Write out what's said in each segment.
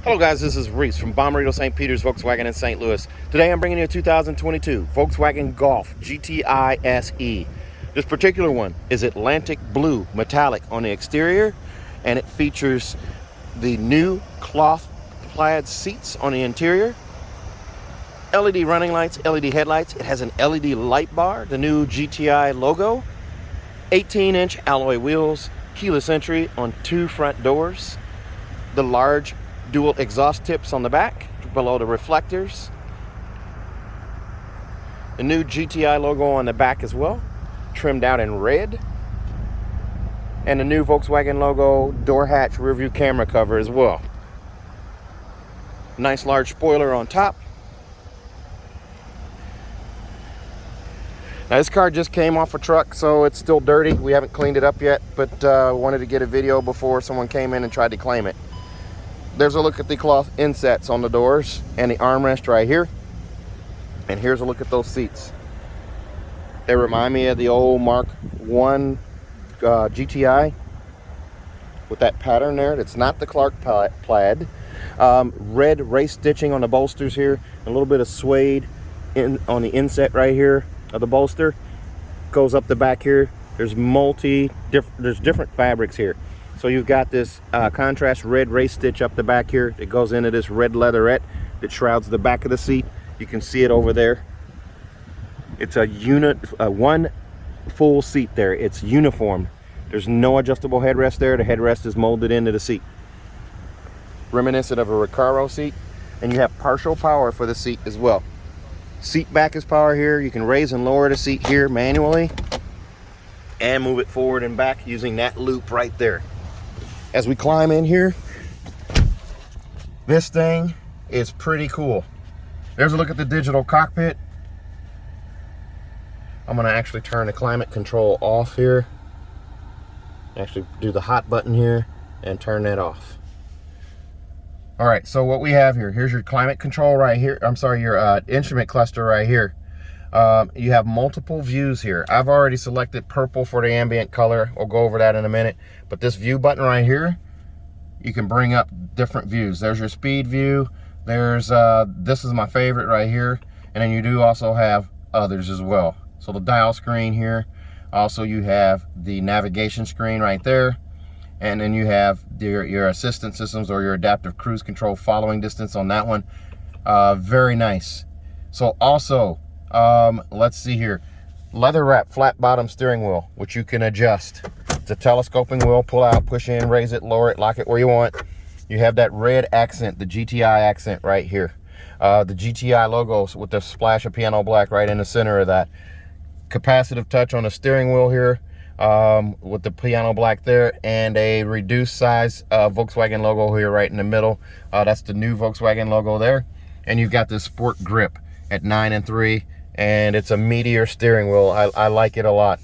Hello guys, this is Reese from Bommarito St. Peter's Volkswagen in St. Louis. Today I'm bringing you a 2022 Volkswagen Golf GTI SE. This particular one is Atlantic blue metallic on the exterior, and it features the new cloth plaid seats on the interior, LED running lights, LED headlights. It has an LED light bar, the new GTI logo, 18-inch alloy wheels, keyless entry on 2 front doors, the large dual exhaust tips on the back below the reflectors, the new GTI logo on the back as well, trimmed out in red, and the new Volkswagen logo door hatch rear view camera cover as well. Nice large spoiler on top. Now this car just came off a truck, so it's still dirty. We haven't cleaned it up yet, but wanted to get a video before someone came in and tried to claim it. There's a look at the cloth insets on the doors and the armrest right here. And here's a look at those seats. They remind me of the old Mark 1 GTI with that pattern there. It's not the Clark Plaid. Red race stitching on the bolsters here. A little bit of suede on the inset right here of the bolster. Goes up the back here. There's different fabrics here. So you've got this contrast red race stitch up the back here. It goes into this red leatherette that shrouds the back of the seat. You can see it over there. It's a one full seat there. It's uniform. There's no adjustable headrest there. The headrest is molded into the seat. Reminiscent of a Recaro seat. And you have partial power for the seat as well. Seat back is power here. You can raise and lower the seat here manually and move it forward and back using that loop right there. As we climb in here, this thing is pretty cool. There's a look at the digital cockpit. I'm gonna actually turn the climate control off here. Actually do the hot button here and turn that off. All right, so what we have here, here's your climate control right here. I'm sorry, your instrument cluster right here. You have multiple views here. I've already selected purple for the ambient color. We'll go over that in a minute. But this view button right here, you can bring up different views. There's your speed view. There's this is my favorite right here. And then you do also have others as well. So the dial screen here. Also you have the navigation screen right there. And then you have your assistance systems or your adaptive cruise control following distance on that one. Very nice. So also, let's see here, leather wrap flat bottom steering wheel, which you can adjust. It's a telescoping wheel. Pull out, push in, raise it, lower it, lock it where you want. You have that red accent, the GTI accent right here. The GTI logos with the splash of piano black right in the center of that. Capacitive touch on the steering wheel here with the piano black there, and a reduced size Volkswagen logo here right in the middle. That's the new Volkswagen logo there. And you've got this sport grip at 9 and 3. And it's a Meteor steering wheel. I like it a lot.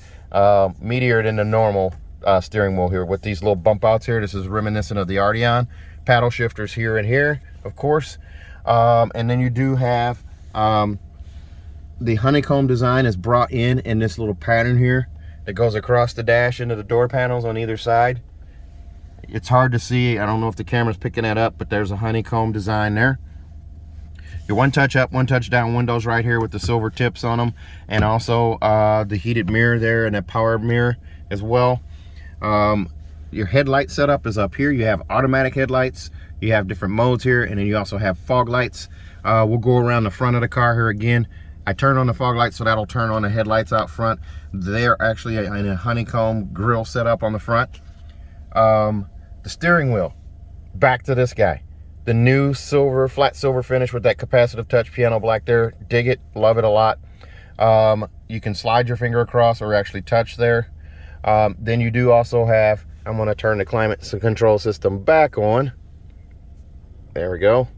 Meteor than the normal steering wheel here with these little bump outs here. This is reminiscent of the Arteon. Paddle shifters here and here, of course. And then you do have the honeycomb design is brought in this little pattern here that goes across the dash into the door panels on either side. It's hard to see. I don't know if the camera's picking that up, but there's a honeycomb design there. Your one touch up, one touch down windows right here with the silver tips on them, and also the heated mirror there and a power mirror as well. Your headlight setup is up here. You have automatic headlights, you have different modes here, and then you also have fog lights. We'll go around the front of the car here again. I turn on the fog lights, so that'll turn on the headlights out front. They're actually in a honeycomb grill setup on the front. The steering wheel, back to this guy. The new silver, flat silver finish with that capacitive touch piano black there. Dig it, love it a lot. You can slide your finger across or actually touch there. Then you do also have, I'm gonna turn the climate control system back on. There we go.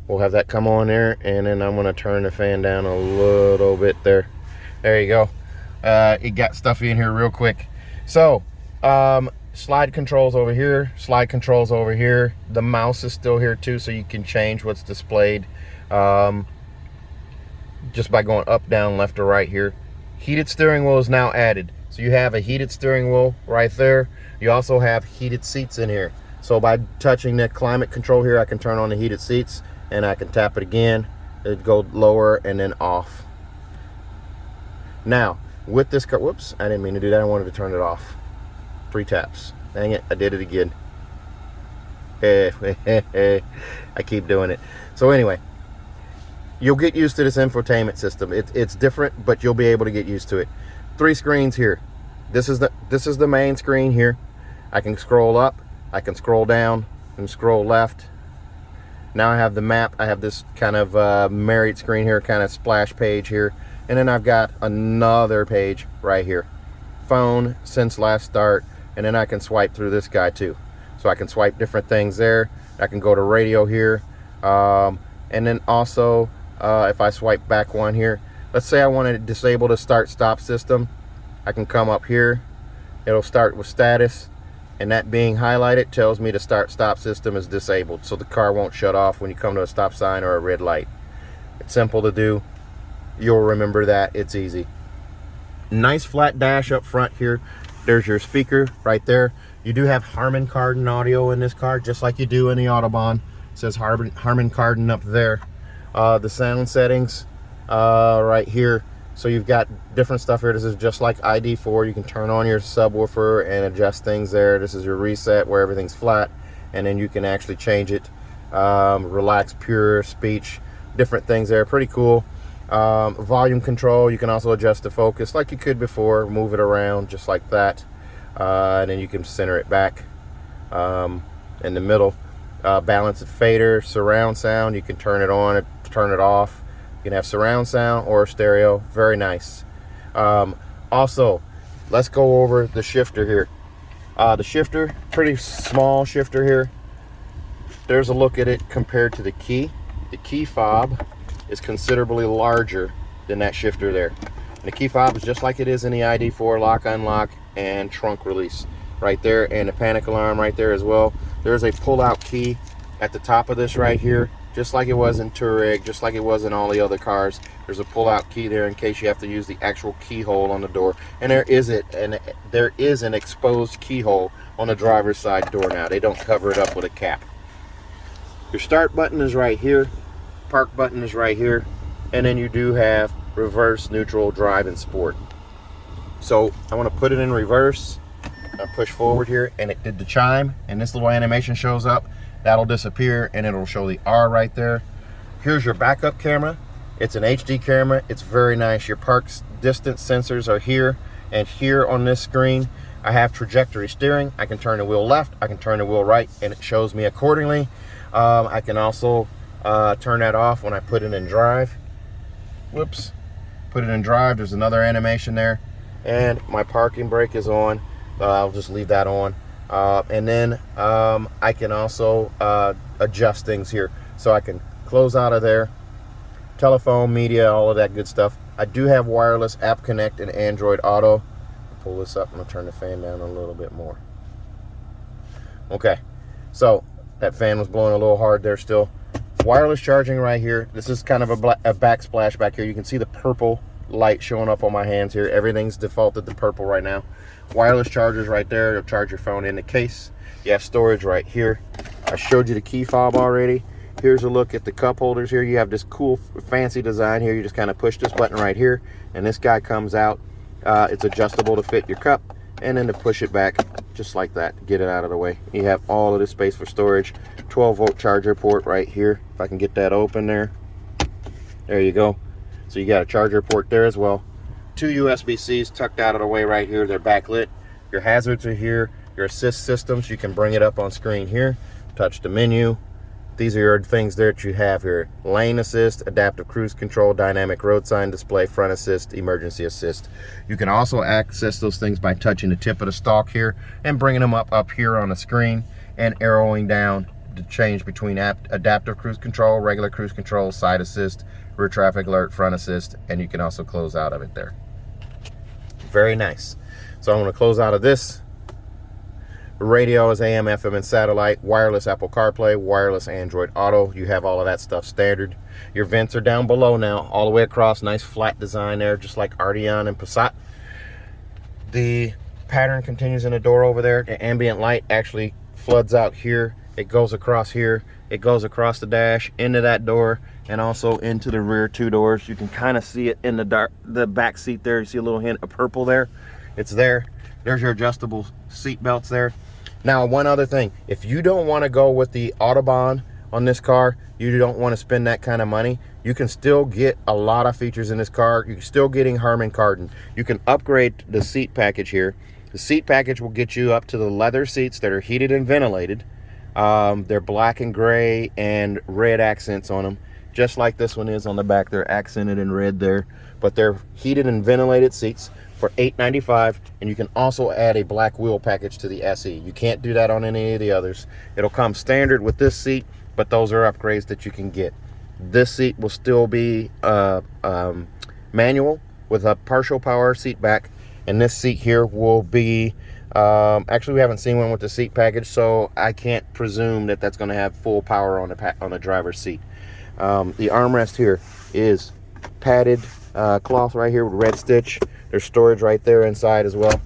We'll have that come on there, and then I'm gonna turn the fan down a little bit there. There you go. It got stuffy in here real quick. So, slide controls over here, slide controls over here. The mouse is still here too, so you can change what's displayed just by going up, down, left, or right here. Heated steering wheel is now added. So you have a heated steering wheel right there. You also have heated seats in here. So by touching the climate control here, I can turn on the heated seats, and I can tap it again. It'd go lower and then off. Now, with this car, whoops, I didn't mean to do that. I wanted to turn it off. 3 taps. Dang it, I did it again. I keep doing it. So anyway, you'll get used to this infotainment system. It's different, but you'll be able to get used to it. 3 screens here. This is the main screen here. I can scroll up, I can scroll down, and scroll left. Now I have the map. I have this kind of married screen here, kind of splash page here. And then I've got another page right here. Phone, since last start, and then I can swipe through this guy too. So I can swipe different things there. I can go to radio here. And then also, if I swipe back one here, let's say I want to disable the start-stop system. I can come up here. It'll start with status. And that being highlighted tells me the start-stop system is disabled. So the car won't shut off when you come to a stop sign or a red light. It's simple to do. You'll remember that. It's easy. Nice flat dash up front here. There's your speaker right there. You do have Harman Kardon audio in this car, just like you do in the Autobahn. It says Harman Kardon up there. The sound settings right here. So you've got different stuff here. This is just like ID4. You can turn on your subwoofer and adjust things there. This is your reset where everything's flat, and then you can actually change it. Relax, pure, speech, different things there. Pretty cool. Volume control, you can also adjust the focus like you could before, move it around just like that, and then you can center it back in the middle. Balance of fader, surround sound, you can turn it on, turn it off. You can have surround sound or stereo. Very nice. Also, let's go over the shifter here. The shifter, pretty small shifter here. There's a look at it compared to the key. The key fob is considerably larger than that shifter there. And the key fob is just like it is in the ID4, lock, unlock, and trunk release right there, and the panic alarm right there as well. There's a pull-out key at the top of this right here, just like it was in Touareg, just like it was in all the other cars. There's a pull-out key there in case you have to use the actual keyhole on the door. And there is an exposed keyhole on the driver's side door now. They don't cover it up with a cap. Your start button is right here. Park button is right here, and then you do have reverse, neutral, drive, and sport. So I want to put it in reverse. I push forward here, and it did the chime, and this little animation shows up. That'll disappear, and it'll show the R right there. Here's your backup camera. It's an HD camera. It's very nice. Your park distance sensors are here, and here on this screen I have trajectory steering. I can turn the wheel left, I can turn the wheel right, and it shows me accordingly. I can also turn that off when I put it in drive. Whoops, put it in drive. There's another animation there, and my parking brake is on. I'll just leave that on, and then I can also adjust things here, so I can close out of there, telephone, media, all of that good stuff. I do have wireless App Connect and Android Auto. I'll pull this up and I'll turn the fan down a little bit more. Okay, so that fan was blowing a little hard there still. Wireless charging right here. This is kind of a backsplash back here. You can see the purple light showing up on my hands here. Everything's defaulted to purple right now. Wireless chargers right there. You'll charge your phone in the case. You have storage right here. I showed you the key fob already. Here's a look at the cup holders here. You have this cool fancy design here. You just kind of push this button right here, and this guy comes out. It's adjustable to fit your cup, and then to push it back just like that, get it out of the way. You have all of this space for storage. 12-volt charger port right here. If I can get that open there. There you go. So you got a charger port there as well. 2 USB-Cs tucked out of the way right here. They're backlit. Your hazards are here. Your assist systems, you can bring it up on screen here. Touch the menu. These are your things that you have here. Lane assist, adaptive cruise control, dynamic road sign display, front assist, emergency assist. You can also access those things by touching the tip of the stalk here and bringing them up here on the screen and arrowing down to change between adaptive cruise control, regular cruise control, side assist, rear traffic alert, front assist, and you can also close out of it there. Very nice. So I'm going to close out of this. Radio is AM, FM, and satellite. Wireless Apple CarPlay, wireless Android Auto. You have all of that stuff standard. Your vents are down below now, all the way across. Nice flat design there, just like Arteon and Passat. The pattern continues in the door over there. The ambient light actually floods out here. It goes across here. It goes across the dash into that door and also into the rear 2 doors. You can kind of see it in the back seat there. You see a little hint of purple there. It's there. There's your adjustable seat belts there. Now, one other thing, if you don't want to go with the Autobahn on this car, you don't want to spend that kind of money, you can still get a lot of features in this car. You're still getting Harman Kardon. You can upgrade the seat package here. The seat package will get you up to the leather seats that are heated and ventilated. They're black and gray and red accents on them, just like this one is on the back. They're accented in red there, but they're heated and ventilated seats for $895, and you can also add a black wheel package to the SE. You can't do that on any of the others. It'll come standard with this seat, but those are upgrades that you can get. This seat will still be manual with a partial power seat back, and this seat here will be actually, we haven't seen one with the seat package, so I can't presume that that's going to have full power on the driver's seat. The armrest here is padded cloth right here with red stitch. There's storage right there inside as well.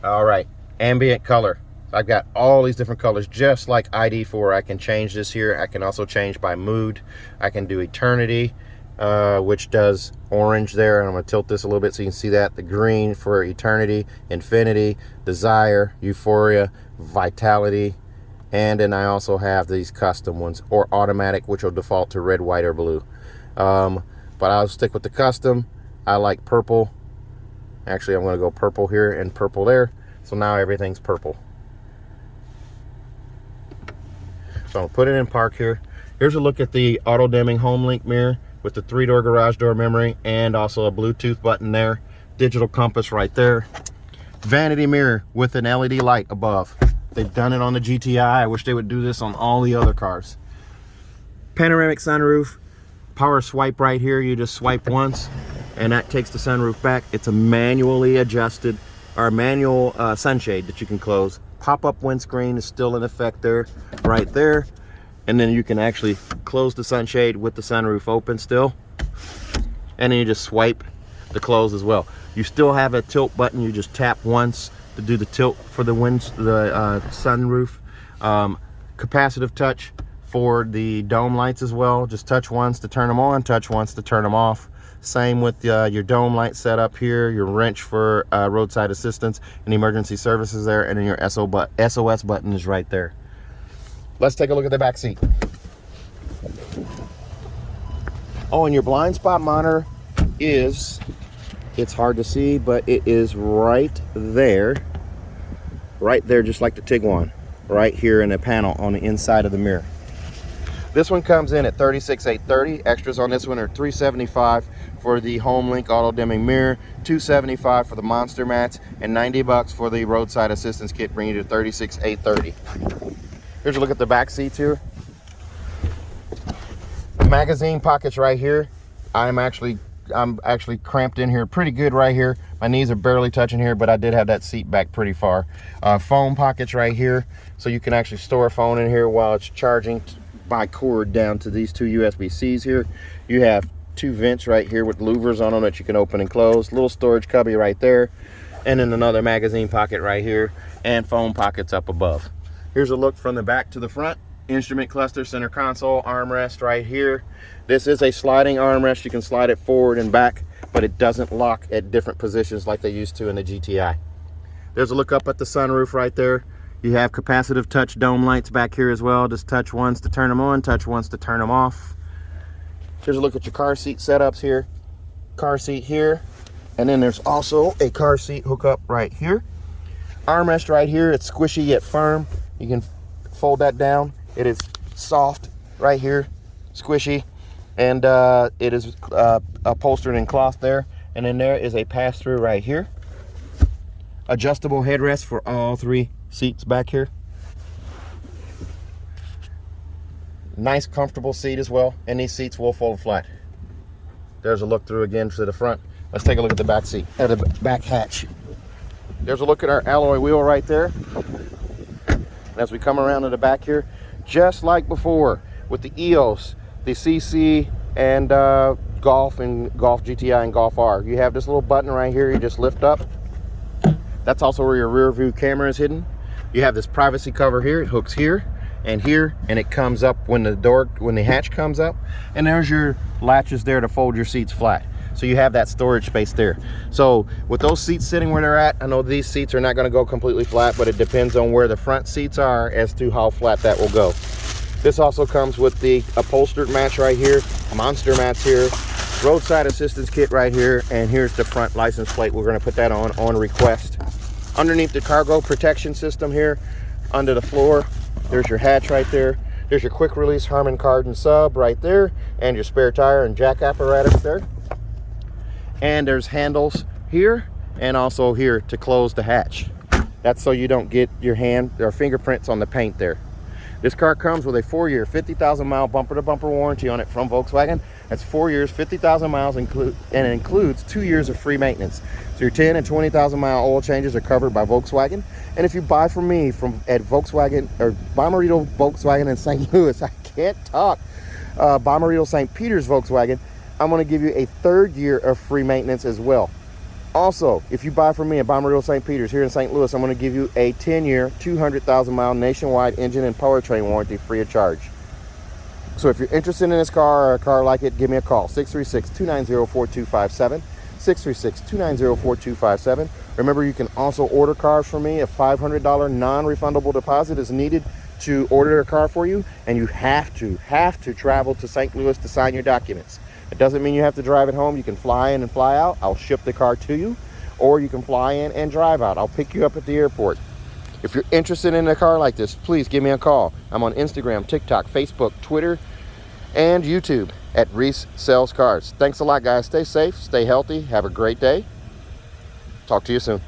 All right, ambient color. I've got all these different colors, just like ID4. I can change this here. I can also change by mood. I can do eternity, which does orange there, and I'm going to tilt this a little bit so you can see that. The green for eternity, infinity, desire, euphoria, vitality, and then I also have these custom ones, or automatic, which will default to red, white, or blue. But I'll stick with the custom. I like purple. Actually, I'm going to go purple here and purple there. So now everything's purple. So I'll put it in park here. Here's a look at the auto dimming home link mirror with the 3-door garage door memory and also a Bluetooth button there. Digital compass right there. Vanity mirror with an LED light above. They've done it on the GTI. I wish they would do this on all the other cars. Panoramic sunroof. Power swipe right here. You just swipe once and that takes the sunroof back. It's a manually adjusted or manual sunshade that you can close. Pop-up windscreen is still in effect there, right there. And then you can actually close the sunshade with the sunroof open still. And then you just swipe to close as well. You still have a tilt button. You just tap once to do the tilt for the sunroof. Capacitive touch for the dome lights as well. Just touch once to turn them on, touch once to turn them off. Same with your dome light setup here, your wrench for roadside assistance and emergency services there, and then your SOS button is right there. Let's take a look at the back seat. Oh, and your blind spot monitor is, it's hard to see, but it is right there, just like the Tiguan, right here in the panel on the inside of the mirror. This one comes in at $36,830. Extras on this one are $375 for the home link auto dimming mirror, $275 for the monster mats, and $90 for the roadside assistance kit, bringing you to $36,830. Here's a look at the back seats here. Magazine pockets right here. I'm actually cramped in here pretty good right here. My knees are barely touching here, but I did have that seat back pretty far. Phone pockets right here, so you can actually store a phone in here while it's charging by cord down to these 2 USB-Cs here. You have 2 vents right here with louvers on them that you can open and close. Little storage cubby right there, and then another magazine pocket right here, and phone pockets up above. Here's a look from the back to the front. Instrument cluster, center console, armrest right here. This is a sliding armrest. You can slide it forward and back, but it doesn't lock at different positions like they used to in the GTI. There's a look up at the sunroof right there. You have capacitive touch dome lights back here as well. Just touch once to turn them on, touch once to turn them off. Here's a look at your car seat setups here. Car seat here. And then there's also a car seat hookup right here. Armrest right here. It's squishy yet firm. You can fold that down. It is soft right here, squishy. And it is upholstered in cloth there. And then there is a pass-through right here. Adjustable headrest for all 3 seats back here. Nice comfortable seat as well, and these seats will fold flat. There's a look through again to the front. Let's take a look at the back seat, at the back hatch. There's a look at our alloy wheel right there. And as we come around to the back here, just like before with the EOS, the CC and Golf and Golf GTI and Golf R. You have this little button right here you just lift up. That's also where your rear view camera is hidden. You have this privacy cover here. It hooks here, and it comes up when the hatch comes up, and there's your latches there to fold your seats flat. So you have that storage space there. So with those seats sitting where they're at, I know these seats are not going to go completely flat, but it depends on where the front seats are as to how flat that will go. This also comes with the upholstered mats right here, monster mats here, roadside assistance kit right here, and here's the front license plate. We're going to put that on request. Underneath the cargo protection system here, under the floor, there's your hatch right there. There's your quick release Harman Kardon sub right there, and your spare tire and jack apparatus there. And there's handles here and also here to close the hatch. That's so you don't get your hand or fingerprints on the paint there. This car comes with a 4-year, 50,000 mile bumper to bumper warranty on it from Volkswagen. That's 4 years, 50,000 miles, and it includes 2 years of free maintenance. So your 10 and 20,000 mile oil changes are covered by Volkswagen. And if you buy from me at Volkswagen or Bomarito Volkswagen in St. Louis, I can't talk, Bomarito St. Peter's Volkswagen, I'm going to give you a 3rd year of free maintenance as well. Also, if you buy from me at Bomarito St. Peter's here in St. Louis, I'm going to give you a 10-year, 200,000 mile nationwide engine and powertrain warranty free of charge. So if you're interested in this car or a car like it, give me a call, 636-290-4257, 636-290-4257. Remember, you can also order cars from me. A $500 non-refundable deposit is needed to order a car for you, and you have to travel to St. Louis to sign your documents. It doesn't mean you have to drive it home. You can fly in and fly out. I'll ship the car to you, or you can fly in and drive out. I'll pick you up at the airport. If you're interested in a car like this, please give me a call. I'm on Instagram, TikTok, Facebook, Twitter, and YouTube at Reese Sells Cars. Thanks a lot, guys. Stay safe, stay healthy, have a great day. Talk to you soon.